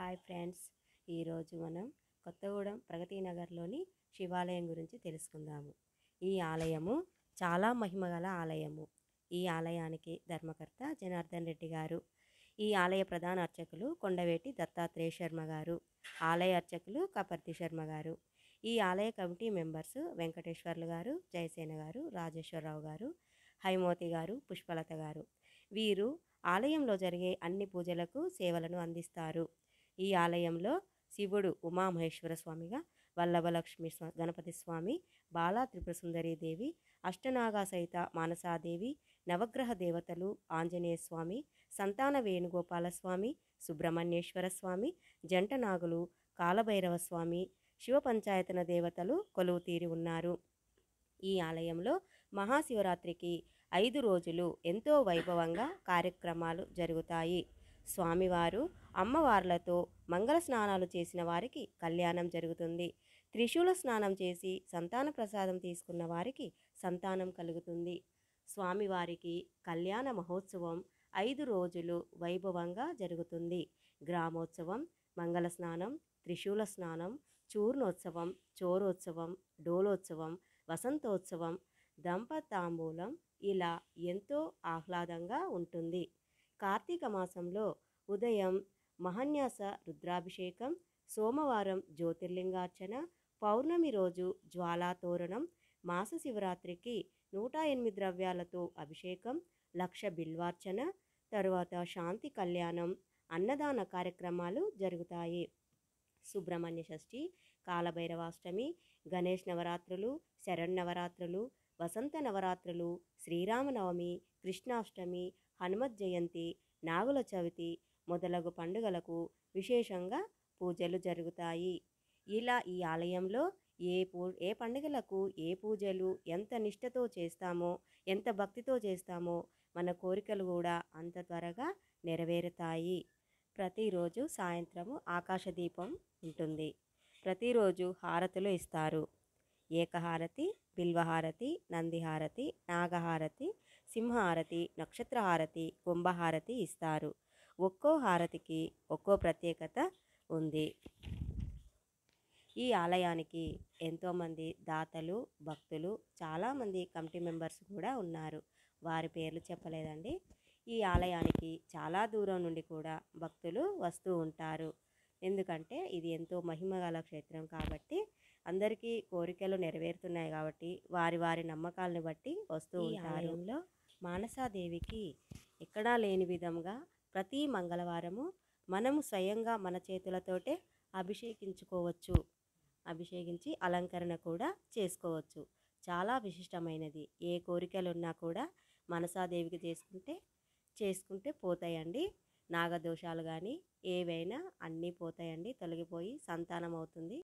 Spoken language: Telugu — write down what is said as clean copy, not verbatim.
హాయ్ ఫ్రెండ్స్, ఈరోజు మనం కొత్తగూడెం ప్రగతి నగర్లోని శివాలయం గురించి తెలుసుకుందాము. ఈ ఆలయము చాలా మహిమగల ఆలయము. ఈ ఆలయానికి ధర్మకర్త జనార్దన్ రెడ్డి గారు. ఈ ఆలయ ప్రధాన అర్చకులు కొండవేటి దత్తాత్రేయ శర్మ గారు. ఆలయ అర్చకులు కపర్తి శర్మ గారు. ఈ ఆలయ కమిటీ మెంబర్స్ వెంకటేశ్వర్లు గారు, జయసేన గారు, రాజేశ్వరరావు గారు, హైమోతి గారు, పుష్పలత గారు. వీరు ఆలయంలో జరిగే అన్ని పూజలకు సేవలను అందిస్తారు. ఈ ఆలయంలో శివుడు ఉమామహేశ్వర స్వామిగా, వల్లభలక్ష్మి గణపతి స్వామి, బాలా త్రిపుర సుందరీదేవి, అష్టనాగా సహిత మానసాదేవి, నవగ్రహ దేవతలు, ఆంజనేయ స్వామి, సంతాన వేణుగోపాల స్వామి, సుబ్రహ్మణ్యేశ్వర స్వామి, జంట నాగులు, కాలభైరవ స్వామి, శివ పంచాయతన దేవతలు కొలువు తీరి ఉన్నారు. ఈ ఆలయంలో మహాశివరాత్రికి 5 రోజులు ఎంతో వైభవంగా కార్యక్రమాలు జరుగుతాయి. స్వామివారు అమ్మవార్లతో మంగళ స్నానాలు చేసిన వారికి కళ్యాణం జరుగుతుంది. త్రిశూల స్నానం చేసి సంతాన ప్రసాదం తీసుకున్న వారికి సంతానం కలుగుతుంది. స్వామివారికి కళ్యాణ మహోత్సవం 5 రోజులు వైభవంగా జరుగుతుంది. గ్రామోత్సవం, మంగళ స్నానం, త్రిశూల స్నానం, చూర్ణోత్సవం, చోరోత్సవం, డోలోత్సవం, వసంతోత్సవం, దంపతాంబూలం ఇలా ఎంతో ఆహ్లాదంగా ఉంటుంది. కార్తీక మాసంలో ఉదయం మహాన్యాస రుద్రాభిషేకం, సోమవారం జ్యోతిర్లింగార్చన, పౌర్ణమి రోజు జ్వాలాతోరణం, మాస శివరాత్రికి 108 ద్రవ్యాలతో అభిషేకం, 1,00,000 బిల్వార్చన, తరువాత శాంతి కళ్యాణం, అన్నదాన కార్యక్రమాలు జరుగుతాయి. సుబ్రహ్మణ్య షష్ఠి, కాలభైరవాష్టమి, గణేష్ నవరాత్రులు, శరణ్నవరాత్రులు, వసంత నవరాత్రులు, శ్రీరామనవమి, కృష్ణాష్టమి, హనుమత్ జయంతి, నాగుల చవితి మొదలగు పండుగలకు విశేషంగా పూజలు జరుగుతాయి. ఇలా ఈ ఆలయంలో ఏ పండుగలకు ఏ పూజలు ఎంత నిష్టతో చేస్తామో, ఎంత భక్తితో చేస్తామో మన కోరికలు కూడా అంత త్వరగా నెరవేరుతాయి. ప్రతిరోజు సాయంత్రము ఆకాశదీపం ఉంటుంది. ప్రతిరోజు హారతులు ఇస్తారు. ఏకహారతి, బిల్వహారతి, నందిహారతి, నాగహారతి, సింహహారతి, నక్షత్రహారతి, కుంభహారతి ఇస్తారు. ఒక్కో హారతికి ఒక్కో ప్రత్యేకత ఉంది. ఈ ఆలయానికి ఎంతోమంది దాతలు, భక్తులు, చాలామంది కమిటీ మెంబర్స్ కూడా ఉన్నారు. వారి పేర్లు చెప్పలేదండి. ఈ ఆలయానికి చాలా దూరం నుండి కూడా భక్తులు వస్తూ ఉంటారు. ఎందుకంటే ఇది ఎంతో మహిమగల క్షేత్రం కాబట్టి, అందరికీ కోరికలు నెరవేరుతున్నాయి కాబట్టి వారి వారి నమ్మకాలను బట్టి వస్తూ ఉంటారు. ఆలయంలో మానసాదేవికి ఎక్కడా లేని విధంగా ప్రతి మంగళవారము మనము స్వయంగా మన చేతులతోటే అభిషేకించి అలంకరణ కూడా చేసుకోవచ్చు. చాలా విశిష్టమైనది. ఏ కోరికలున్నా కూడా మనసాదేవికి చేసుకుంటే పోతాయండి. నాగదోషాలు కానీ ఏవైనా అన్నీ పోతాయండి, తొలగిపోయి సంతానం అవుతుంది.